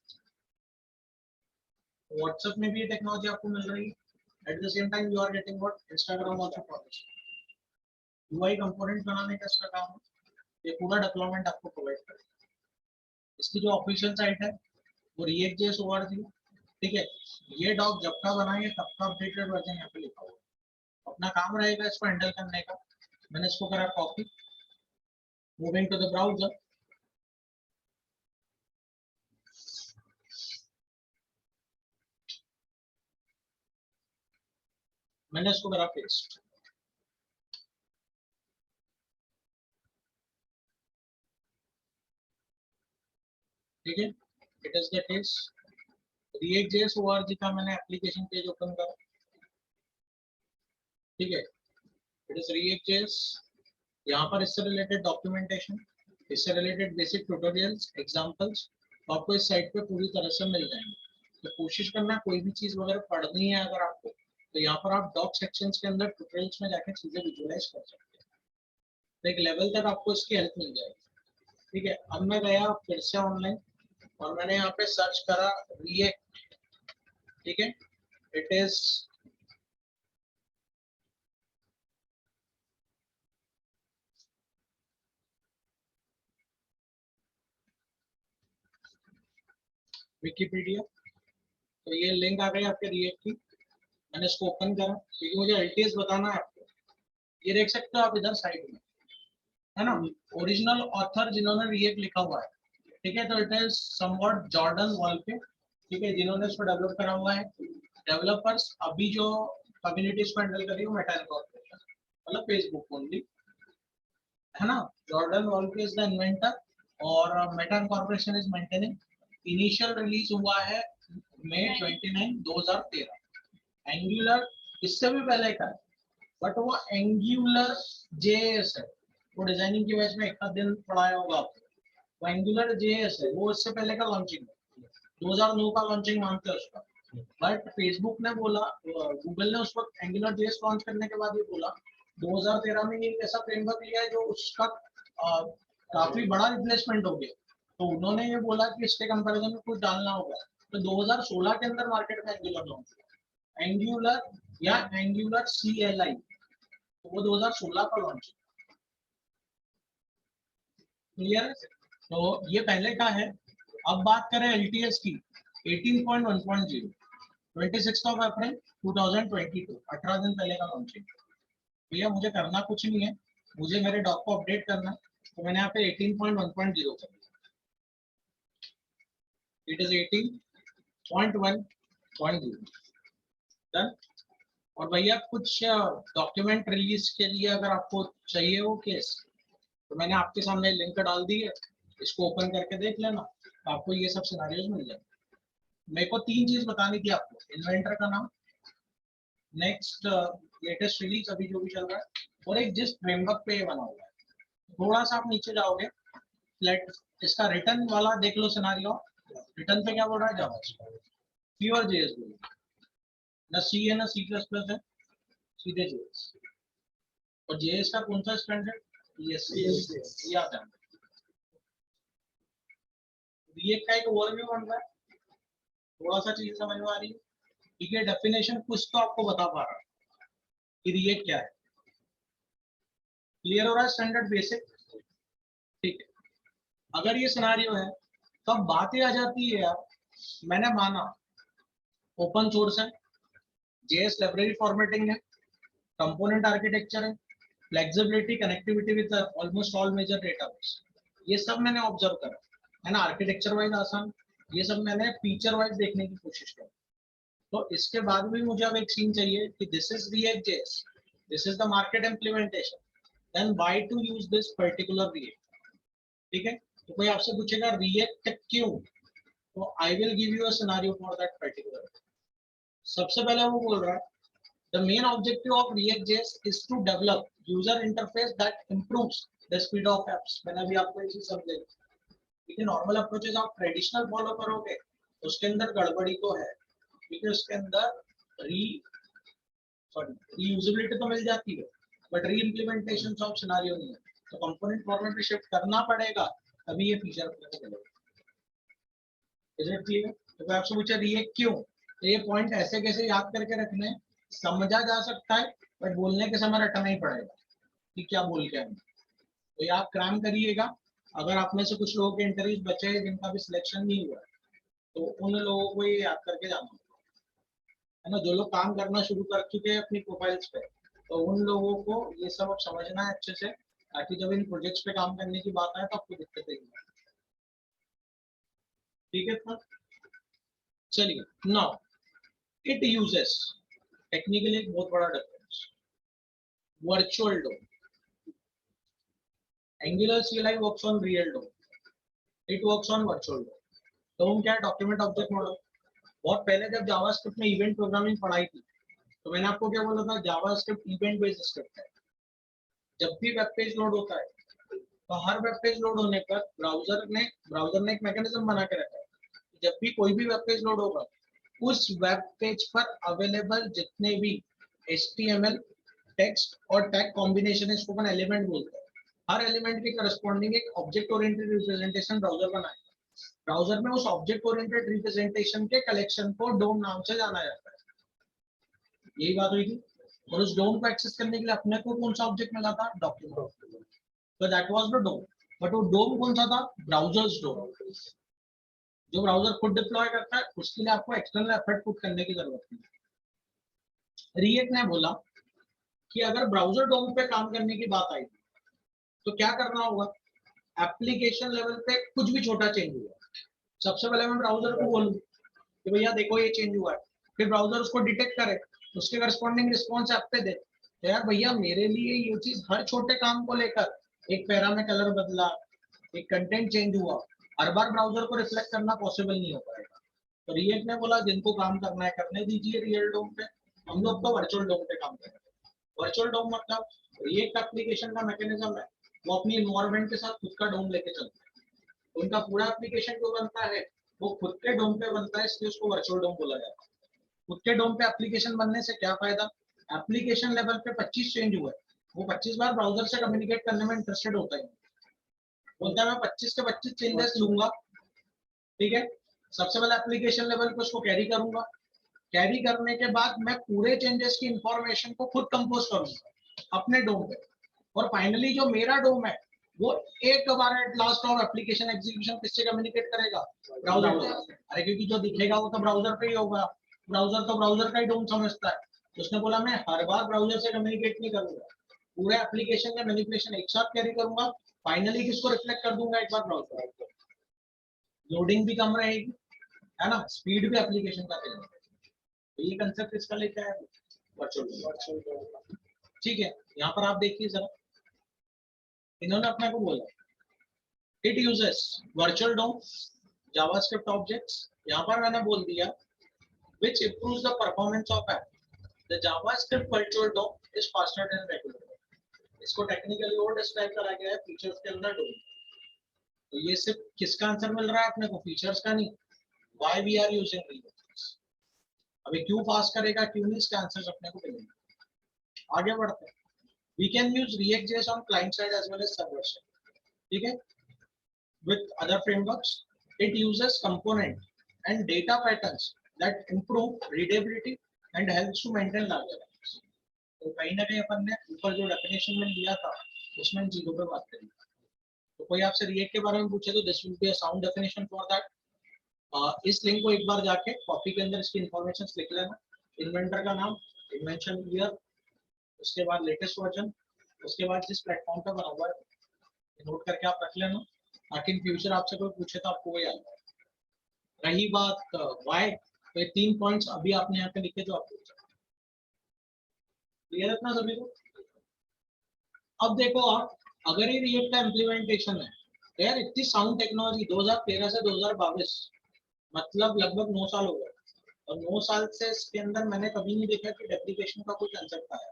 WhatsApp में भी ये टेक्नोलॉजी आपको मिल रही है, at the same time you are getting what? Instagram also publish। UI component बनाने का इसका काम है, ये पूरा डेवलपमेंट आपको प्रोवाइड करेगा। इसकी जो ऑफिशियल साइट है वो react.js org, ठीक है। ये डॉक जब का बनाएंगे तब का अपडेटेड वर्जन यहाँ पे लिखा हुआ। अपना काम रहेगा इसको हैंडल करने का। मैंने इसको करा copy, moving to the browser, मैंने इसको करा पेस्ट। ठीक है, it is the case react.js org का मैंने एप्लीकेशन पेज ओपन करा, ठीक है। इट इज react.js, यहाँ पर इससे रिलेटेड डॉक्यूमेंटेशन, इससे रिलेटेड बेसिक ट्यूटोरियल्स, एग्जांपल्स आपको इस साइट पे पूरी तरह से मिल जाएंगे। तो कोशिश करना, कोई भी चीज वगैरह पढ़नी है अगर आपको, तो यहाँ पर आप डॉक सेक्शंस के अंदर ट्यूटोरियल्स में जाके चीजें विजुअलाइज कर सकते हैं। तो एक लेवल तक आपको इसकी हेल्प मिल जाएगी। ठीक है, अब मैं गया फिर से ऑनलाइन और मैंने यहाँ पे सर्च करा रिएक्ट, ठीक है। इट इज विकिपीडिया, तो ये लिंक आ गई आपके रिएक्ट की। मैंने इसको ओपन करा क्योंकि मुझे एलटीएस बताना है आपको। ये देख सकते हो आप इधर साइड में, है ना, ओरिजिनल ऑथर जिन्होंने रिएक्ट लिखा हुआ है, ठीक है। तो इट इज समवॉट जॉर्डन वॉल्के, ठीक है, जिन्होंने इसको डेवलप करा हुआ है। डेवलपर्स अभी जो कम्युनिटीज को हैंडल कर रही है मेटा इनकॉर्पोरेशन, मतलब फेसबुक ओनली, है ना। जॉर्डन वॉल्के इज द इन्वेंटर और Meta incorporation is maintaining. Initial release हुआ है मई 29, 2013। एंगुलर इससे भी पहले का है, बट वो एंगुलर जेएस है। वो डिजाइनिंग की वजह में एक आध दिन पढ़ाया होगा आपको। वो एंगुलर जेएस है, वो इससे पहले का लॉन्चिंग है, 2009 का लॉन्चिंग मानते हैं उसका। बट फेसबुक ने बोला, गूगल ने उस वक्त एंगुलर जेएस लॉन्च करने के बाद ये बोला 2013 में एक ऐसा फ्रेमवर्क लिया है जो उसका काफी बड़ा रिप्लेसमेंट हो गया। तो उन्होंने ये बोला कि इसके कंपैरिजन में कुछ डालना होगा। तो 2016 के अंदर मार्केट में एंगुलर लॉन्च हुआ। एंगुलर या एंगुलर CLI, तो वो 2016 का लॉन्च। क्लियर है? तो ये पहले का है। अब बात करें LTS की, 18.1.0, 26 अप्रैल 2022, 18 दिन पहले का लॉन्चिंग। भैया मुझे करना कुछ नहीं है, मुझे मेरे डॉक को अपडेट करना है, तो मैंने यहाँ पे 18.1.0 कर दिया। It is 18.1.0 done. और भैया कुछ डॉक्यूमेंट रिलीज के लिए अगर आपको चाहिए हो केस, तो मैंने आपके सामने लिंक डाल दी है, इसको ओपन करके देख लेना, तो आपको ये सब सिनारियोज मिल जाए। मेरे को 3 चीज बतानी थी आपको। इन्वेंटर का नाम, नेक्स्ट लेटेस्ट रिलीज अभी जो भी चल रहा है, और एक जिस फ्रेमवर्क पे ये बना हुआ है, थोड़ा सा आप नीचे जाओगे, लेट इसका रिटर्न वाला देख लो सिनेरियो। रिटर्न पे क्या बोल रहा है, जावा प्योर जेएस बोल, ना सी है ना सी प्लस प्लस है, सीधे जेएस। और जेएस का कौन सा स्टैंडर्ड, ये आता है। रिएक्ट का एक ओवरव्यू बन रहा है, थोड़ा सा चीज समझ में आ रही है, ठीक है। डेफिनेशन कुछ तो आपको बता पा रहा है कि रिएक्ट क्या है, क्लियर हो रहा है, स्टैंडर्ड बेसिक, ठीक है। अगर ये सिनेरियो है तो अब बात ये आ जाती है यार, मैंने माना ओपन सोर्स है, जेएस लाइब्रेरी फॉर्मेटिंग है, कंपोनेंट आर्किटेक्चर है, flexibility, connectivity with almost all major database, ये सब मैंने ऑब्जर्व करा है ना। आर्किटेक्चर वाइज आसान, ये सब मैंने फीचर वाइज देखने की कोशिश की। तो इसके बाद भी मुझे अब एक सीन चाहिए कि this is React JS, this is the market implementation, then why to use this particular React, ठीक है। तो कोई आपसे पूछेगा रिएक्ट क्यों, तो I will give you a scenario for that particular. सबसे पहले वो बोल रहा है the main objective of React.js is to develop user interface that improves the speed of apps। मैंने अभी आपको ये चीज समझाई, लेकिन नॉर्मल अप्रोचेस आप ट्रेडिशनल फॉलो करोगे तो उसके अंदर गड़बड़ी तो है, क्योंकि उसके अंदर रीयूजेबिलिटी तो मिल जाती है बट री इम्प्लीमेंटेशन ऑफ सिनेरियो नहीं है, तो कंपोनेंट फॉर्मेट पे शिफ्ट करना पड़ेगा, तभी ये फीचर मिलेगा। Is it clear? तो आपसे पूछा रिएक्ट क्यों, तो ये पॉइंट ऐसे कैसे याद करके रखने हैं, समझा जा सकता है बट बोलने के समय रटना ही पड़ेगा कि क्या बोल के हम, तो ये आप क्रैम करिएगा। अगर आप में से कुछ लोगों के इंटरव्यूज बचे हैं जिनका भी सिलेक्शन नहीं हुआ तो उन लोगों को ये याद करके जाना है ना। जो लोग काम करना शुरू कर चुके हैं अपनी प्रोफाइल्स पे, तो उन लोगों को ये सब अब समझना है अच्छे से, ताकि जब इन प्रोजेक्ट्स पे काम करने की बात आए तो आपको दिक्कत नहीं, ठीक है सर। चलिए नाउ इट यूजेस, टेक्निकली एक बहुत बड़ा difference, virtual dome. Angular CLI works on real DOM, it works on virtual DOM। DOM क्या है, डॉक्यूमेंट ऑब्जेक्ट मॉडल। बहुत पहले जब जावास्क्रिप्ट में इवेंट प्रोग्रामिंग पढ़ाई थी तो मैंने आपको क्या बोला था, जावास्क्रिप्ट इवेंट बेस्ड स्क्रिप्ट है। जब भी वेब पेज लोड होता है तो हर वेब पेज लोड होने पर ब्राउजर ने एक मैकेनिज्म बना के रखा है, जब भी कोई भी वेब पेज लोड होगा उस वेब पेज पर अवेलेबल जितने भी HTML टेक्स्ट और टैग कॉम्बिनेशन है, इसको अपन एलिमेंट बोलते हैं, हर एलिमेंट के करस्पॉन्डिंग एक ऑब्जेक्ट ओरिएंटेड रिप्रेजेंटेशन ब्राउजर बनाएगा। ब्राउजर में उस ऑब्जेक्ट ओरिएंटेड रिप्रेजेंटेशन के कलेक्शन को डोम नाम से जाना जाता है, यही बात हुई थी। और उस डोम को एक्सेस करने के लिए अपने को कौन सा ऑब्जेक्ट मिला था, डॉक्यूमेंट, तो that was the DOM. But वो डोम कौन सा था, ब्राउजर्स डोम। जो ब्राउजर खुद डिप्लॉय करता है उसके लिए आपको एक्सटर्नल एफर्ट पुट करने की जरूरत नहीं। रिएक्ट ने बोला कि अगर ब्राउजर डोम पे काम करने की बात आई तो क्या करना होगा, एप्लीकेशन लेवल पे कुछ भी छोटा चेंज हुआ, सबसे पहले मैं ब्राउजर को बोलूं कि भैया देखो ये चेंज हुआ है, फिर ब्राउजर उसको डिटेक्ट करे, उसके करस्पॉन्डिंग रिस्पॉन्स ऐप पे दे। तो यार भैया मेरे लिए ये चीज हर छोटे काम को लेकर, एक पैरा में कलर बदला, एक कंटेंट चेंज हुआ, हर बार ब्राउजर को रिफ्लेक्ट करना पॉसिबल नहीं हो पाएगा। तो रिएक्ट ने बोला जिनको काम करना है करने दीजिए रियल डोम पे, हम लोग तो वर्चुअल डोम पे काम करेंगे। वर्चुअल डोम मतलब रिएक्ट एप्लीकेशन का मैकेनिज्म है, वो अपनी इन्वायरमेंट के साथ खुद का डोम लेके चलता है। उनका पूरा एप्लीकेशन जो बनता है वो खुद के डोम पे बनता है, इसलिए उसको वर्चुअल डोम बोला जाता है। खुद के डोम पे एप्लीकेशन बनने से क्या फायदा, एप्लीकेशन लेवल पे 25 चेंज हुए, वो 25 बार ब्राउजर से कम्युनिकेट करने में इंटरेस्टेड होता है, बोलता है मैं 25 के 25 चेंजेस लूंगा, ठीक है। सबसे पहले एप्लीकेशन लेवल पे उसको कैरी करूंगा, कैरी करने के बाद मैं पूरे चेंजेस की इंफॉर्मेशन को खुद कंपोज करूंगा अपने डोम पे, और फाइनली जो मेरा डोम है वो एक बार एट लास्ट और एप्लीकेशन एग्जीक्यूशन किससे कम्युनिकेट करेगा, ब्राउजर से। अरे क्योंकि जो दिखेगा वो तो ब्राउजर पे ही होगा, ब्राउजर तो ब्राउजर का ही डोम समझता है। तो उसने बोला मैं हर बार ब्राउजर से कम्युनिकेट नहीं करूंगा, पूरे एप्लीकेशन का मैनिपुलेशन एक साथ कैरी करूंगा, फाइनली किसको रिफ्लेक्ट कर दूंगा, एक बार ब्राउजर। लोडिंग भी कम रहेगी है ना, स्पीड भी एप्लीकेशन का चलेगा। तो ये कंसेप्ट इसका लेके आया वर्चुअल, ठीक है। यहाँ पर आप देखिए जरा, इन्होंने अपने को बोला it uses virtual DOM JavaScript objects, यहाँ पर मैंने बोल दिया which improves the performance of app। The JavaScript virtual DOM is faster than regular DOM. इसको टेक्निकली और डिस्क्राइब करा गया है फीचर्स के अंदर DOM. तो ये सिर्फ किसका आंसर मिल रहा है अपने को, फीचर्स का नहीं. Why we are using React? अभी क्यों फास्ट करेगा, क्यों नहीं, इसके आंसर्स अपने को मिलेंगे. आगे बढ़ते हैं. We can use React.js on client side as well as server side. ठीक है. With other frameworks, it uses component and data patterns that improve readability and helps to maintain larger apps. तो कहीं ना कहीं अपन ने ऊपर जो डेफिनेशन में लिया था उसमें इन चीजों पे बात करी. तो कोई आपसे रिएक्ट के बारे में पूछे तो this will be a sound definition for that. इस लिंक को एक बार जाके कॉपी के अंदर इसकी इंफॉर्मेशन लिख लेना. इन्वेंटर का नाम, इन्वेंशन ईयर, उसके बाद लेटेस्ट वर्जन, उसके बाद जिस प्लेटफॉर्म पे बना हुआ है नोट करके आप रख लेना ताकि इन फ्यूचर आपसे कोई पूछे तो आपको वही याद रहे. रही बात व्हाई, तो ये 3 पॉइंट्स अभी आपने यहाँ पे लिखे जो आपको क्लियर है ना सभी को. अब देखो आप, अगर ये रिएक्ट का इम्प्लीमेंटेशन है तो यार इतनी साउंड टेक्नोलॉजी 2013 से 2022 मतलब लगभग 9 साल हो गए. और 9 साल से इसके अंदर मैंने कभी नहीं देखा कि डेप्रिकेशन का कोई कंसेप्ट आया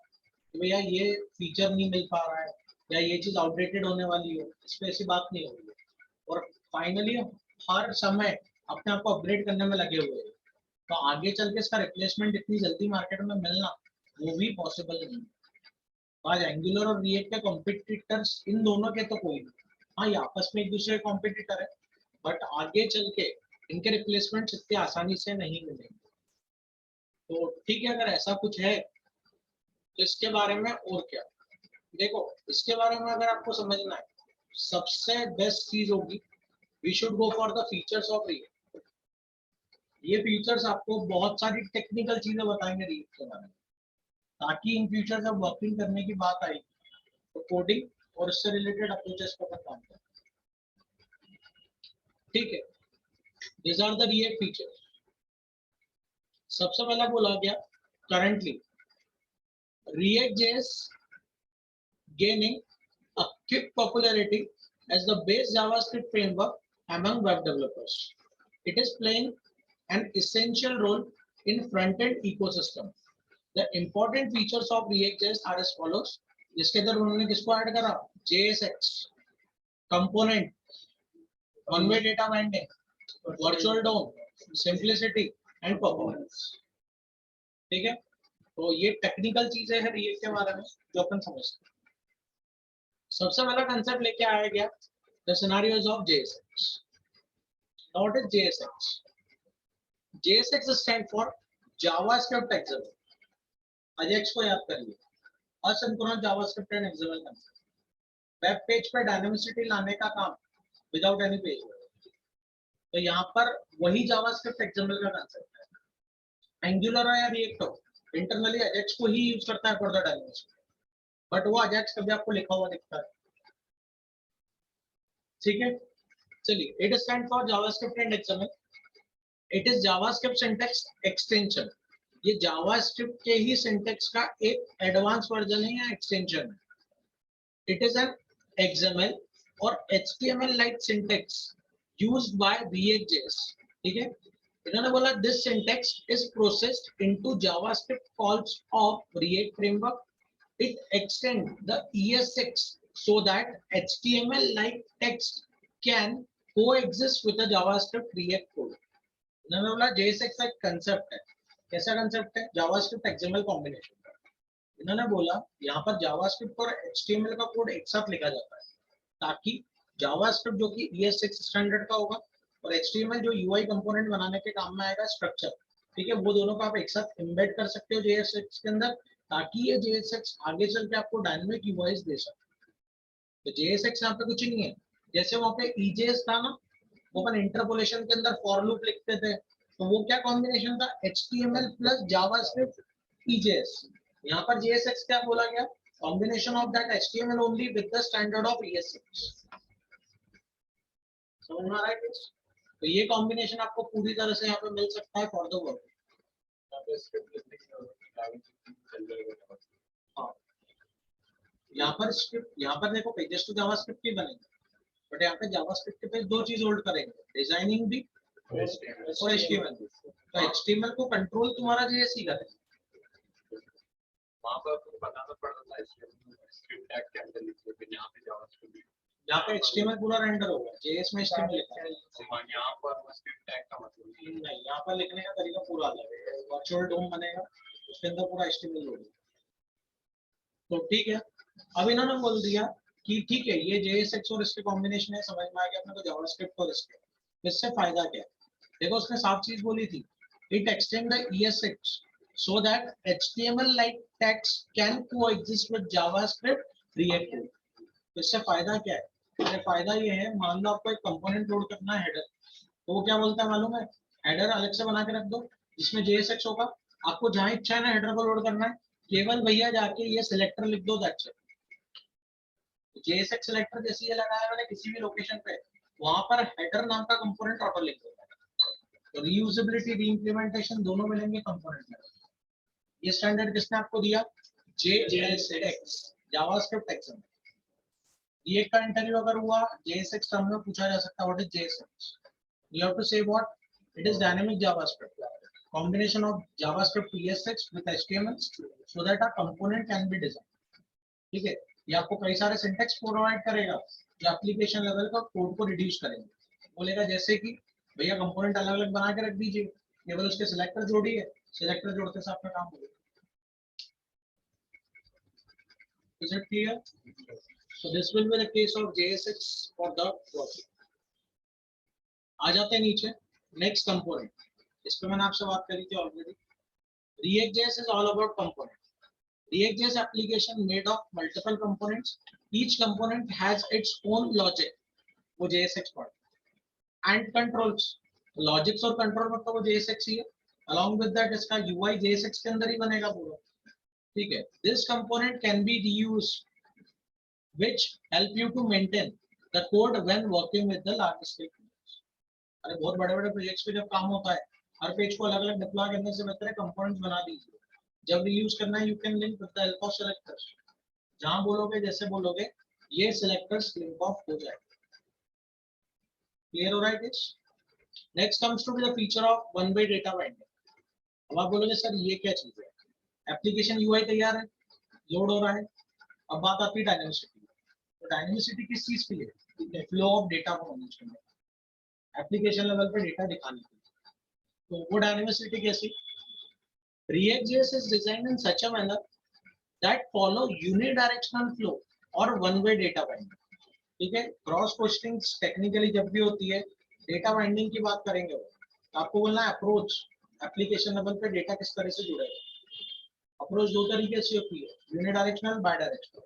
कि भैया ये फीचर नहीं मिल पा रहा है या ये चीज आउटडेटेड होने वाली हो. इस पे ऐसी बात नहीं हो रही है. और फाइनली हर समय अपने आप को अपग्रेड करने में लगे हुए हैं. तो आगे चल के इसका रिप्लेसमेंट इतनी जल्दी मार्केट में मिलना वो भी पॉसिबल नहीं. आज एंगुलर और रिएक्ट के कॉम्पिटिटर्स इन दोनों के तो कोई नहीं. हाँ ये आपस में एक दूसरे के कॉम्पिटिटर है बट आगे चल के इनके रिप्लेसमेंट इतनी आसानी से नहीं मिलेंगे. तो ठीक है, अगर ऐसा कुछ है तो इसके बारे में और क्या. देखो इसके बारे में अगर आपको समझना है सबसे बेस्ट चीज होगी we should go for the features of React. ये फीचर्स आपको बहुत सारी टेक्निकल चीजें बताएंगे रिएक्ट के बारे में ताकि इन फ्यूचर जब वर्किंग करने की बात आएगी तो कोडिंग और इससे रिलेटेड अप्रोचेस पर काम करें. ठीक है, this are the React features. सबसे पहला बोला गया currently React.js gaining a quick popularity as the base JavaScript framework among web developers. It is playing an essential role in front-end ecosystem. The important features of React.js are as follows. जिसके अंदर उन्होंने किसको add करा, JSX, component, one-way data binding, virtual DOM, simplicity and performance. ठीक है, तो ये technical चीजें हैं रिएक्ट के बारे में जो अपन समझते हैं. सबसे पहला कंसेप्ट लेके आया गया the scenarios of JSX. What is JSX? JSX stand for JavaScript XML. AJAX को याद करिए, asynchronous JavaScript and XML concept. Web page पे डायनामिसिटी लाने का काम विदाउट एनी पेज. तो यहाँ पर वही जावास्क्रिप्ट एक्सएमएल का कंसेप्ट है. एंगुलर या रिएक्ट हो इंटरनली अजेक्स को ही यूज करता है फॉर द डायनामिसिटी बट वो अजेक्स कभी आपको लिखा हुआ दिखता है. ठीक है, चलिए. It stand for JavaScript and XML. It is JavaScript syntax extension. ये जावास्क्रिप्ट के ही सिंटैक्स का एक एडवांस वर्जन है या एक्सटेंशन है. इट इज एन XML और HTML like syntax used by React.js. ठीक है, इन्होंने बोला this syntax is processed into JavaScript calls of React framework. It extends the ESX so that HTML-like text can coexist with the JavaScript React code. इन्होंने बोला JSX एक concept है. कैसा concept है? JavaScript XML कॉम्बिनेशन का. इन्होंने बोला यहाँ पर JavaScript और HTML का कोड एक साथ लिखा जाता है ताकि JavaScript जो कि ESX स्टैंडर्ड का होगा और HTML जो UI कंपोनेंट बनाने के काम में आएगा स्ट्रक्चर. ठीक है, वो दोनों को आप एक साथ एम्बेड कर सकते हो JSX के अंदर ताकि ये JSX आगे चल के आपको डायनामिक UIs दे सके. तो JSX यहाँ पे कुछ नहीं है. जैसे वहाँ पे EJS था ना, वो अपन इंटरपोलेशन के अंदर फॉर लूप लिखते थे तो वो क्या कॉम्बिनेशन था, HTML प्लस JavaScript EJS. यहाँ पर JSX क्या बोला गया, combination of that HTML only with the standard of ESX. समझ में आ रहा है? तो ये कॉम्बिनेशन आपको पूरी तरह से यहाँ पे मिल सकता है फॉर द वर्क. यहाँ पर स्क्रिप्ट, यहाँ पर देखो पेजेस तो जावास्क्रिप्ट ही बनेंगे बट यहाँ पे जावास्क्रिप्ट के पेज दो चीज होल्ड करेंगे, डिजाइनिंग भी और HTML. तो HTML को कंट्रोल तुम्हारा JS ही करेगा. वहाँ पर आपको बताना पड़ता था स्क्रिप्ट टैग के अंदर लिखिए, फिर यहाँ पे जावास्क्रिप्ट, यहाँ पे HTML पूरा रेंडर होगा, JS में HTML लिखा है। यहाँ पर स्क्रिप्ट टैग का मतलब नहीं, यहाँ पर लिखने का तरीका पूरा अलग है। वर्चुअल डोम बनेगा, उसके अंदर पूरा HTML होगा। तो ठीक है, अब इन्होंने बोल दिया कि ठीक है ये JSX और इसके कॉम्बिनेशन है, समझ में आ गया अपने को जावास्क्रिप्ट और इसके, इससे फायदा क्या है? देखो उसने साफ चीज बोली थी, it extend the ESX so that HTML like text can coexist with JavaScript reactive। तो इससे फायदा क्या है? इससे फायदा ये है, मान लो आपको एक कंपोनेंट लोड करना है हेडर, तो वो क्या बोलता है मालूम है? हेडर अलग से बना के रख दो जिसमें JSX होगा, आपको जहां इच्छा है ना हेडर को लोड करना है, केवल भैया जाके ये सिलेक्टर लिख दो, दैट्स इट। JSX सिलेक्टर जैसे ये लगाया मैंने किसी भी लोकेशन पे, वहां पर हेडर नाम का कंपोनेंट ऑटो लिख दो। तो रीयूजेबिलिटी, रीइंप्लीमेंटेशन दोनों मिलेंगे कंपोनेंट में। ये स्टैंडर्ड किसने आपको दिया? JSX, JavaScript XML. ये का इंटरव्यू अगर हुआ JSX टर्म में पूछा जा सकता है, what is JSX? You have to say what? It is dynamic JavaScript, combination of JavaScript ESX with HTML so that a component can be designed। ठीक है, ये आपको कई सारे सिंटेक्स प्रोवाइड करेगा जो एप्लीकेशन लेवल का कोड को रिड्यूस करेंगे। बोलेगा जैसे कि भैया कंपोनेंट अलग अलग बना के रख दीजिए, केवल उसके सिलेक्टर जोड़िए, सिलेक्टर जोड़ते से आपका काम हो गया। Is it clear? So this will be the case of JSX for the project। आ जाते हैं नीचे, नेक्स्ट कंपोनेंट, इस पे मैंने आपसे बात करी थी already. React.js is all about component। React.js application made of multiple components, each component has its own logic, वो JSX part, and controls। Logics और कंट्रोल मतलब वो JSX ही है, along with that इसका UI JSX के अंदर ही बनेगा पूरा। ठीक है, this component can be reused which help you to maintain the code when working with the large scale। अरे बहुत बड़े बड़े प्रोजेक्ट्स पे जब काम होता है, हर पेज को अलग अलग डिप्लॉय करने से बेहतर है कंपोनेंट्स बना दीजिए। जब रीयूज करना है, you can link with the help of selectors. जहां बोलोगे जैसे बोलोगे ये सिलेक्टर्स लिंक ऑफ हो जाएगा। क्लियर हो रहा है this? Next comes to the feature of one way data binding. अब आप बोलोगे सर ये क्या चीज है? एप्लीकेशन यूआई तैयार है, लोड हो रहा है, अब बात आती है डायनेमिसिटी। तो डायनेमिसिटी किस चीज के लिए? फ्लो ऑफ डेटा को मैनेज करने, एप्लीकेशन लेवल पे डेटा दिखाने के लिए। तो वो डायनेमिसिटी कैसी? React.js is designed in such a manner that follow unidirectional flow और one way data binding। ठीक है, क्रॉस पोस्टिंग टेक्निकली जब भी होती है, डेटा बाइंडिंग की बात करेंगे वो, तो आपको बोलना है अप्रोच, एप्लीकेशन लेवल पे डेटा किस तरह से जुड़ेगा। अप्रोच दो तरीके से होती है, unidirectional, bidirectional,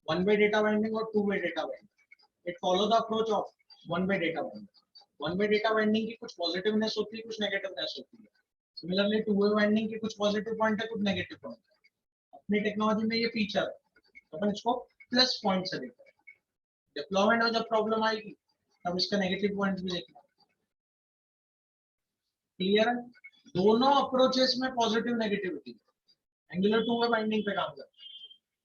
one way data binding और two way data binding. It follow the approach of one way data binding. One way data binding की कुछ पॉजिटिवनेस होती है, कुछ नेगेटिवनेस होती है। सिमिलरली टू वे बाइंडिंग के कुछ पॉजिटिव पॉइंट है, कुछ नेगेटिव पॉइंट है। अपनी टेक्नोलॉजी में ये फीचर है, तो अपन इसको प्लस पॉइंट से देखते हैं। डिप्लॉयमेंट में जब प्रॉब्लम आएगी तब इसका नेगेटिव पॉइंट्स भी देखना। क्लियर है? दोनों अप्रोचेस में positive negativity. Angular two way binding पे काम करता है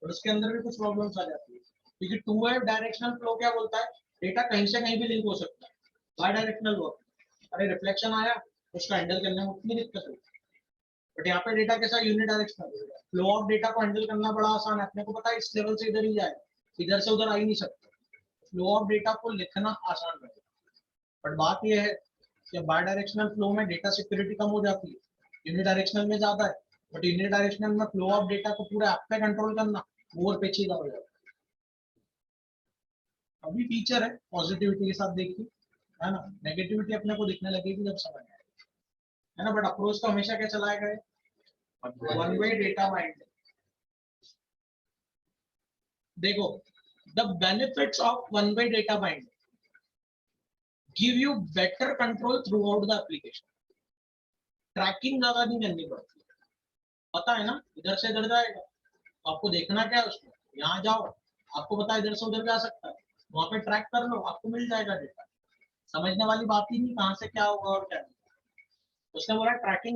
और उसके अंदर भी कुछ प्रॉब्लम्स आ जाती है, क्योंकि टू वे डायरेक्शनल फ्लो क्या बोलता है? डेटा कहीं से कहीं भी लिंक हो सकता है। बाय डायरेक्शनल वर्क, अरे रिफ्लेक्शन आया, उसका हैंडल करने में उतनी दिक्कत होती है। बट यहाँ पे डेटा कैसा? यूनिडायरेक्शनल। फ्लो ऑफ डेटा को हैंडल करना बड़ा आसान है, अपने को पता है इस लेवल से इधर ही जाए, इधर से उधर आ ही नहीं सकता। फ्लो ऑफ डेटा को लिखना आसान है। बट बात यह है कि बाय डायरेक्शनल फ्लो में डेटा सिक्योरिटी कम हो जाती है, यूनिडायरेक्शनल में ज्यादा है। बट यूनिडायरेक्शनल में फ्लो ऑफ डेटा को पूरा ऐप पे कंट्रोल करना और पेचीदा हो जाता है। अभी फीचर है, पॉजिटिविटी के साथ देखिए, है ना। नेगेटिविटी अपने को दिखने लगेगी जब समझ आए, है ना। बट अप्रोच तो हमेशा क्या चलाया गया? One way data binding. देखो, the benefits of one way data binding give you better control throughout the application. Tracking ज्यादा नहीं करनी पड़ती, पता है ना इधर से इधर जाएगा, तो आपको देखना क्या है उसमें, यहाँ जाओ, आपको पता है इधर से उधर जा सकता है, वहां पे ट्रैक कर लो, आपको मिल जाएगा डेटा। समझने वाली बात ही नहीं कहाँ से क्या होगा और क्या नहीं। उसने बोला ट्रैकिंग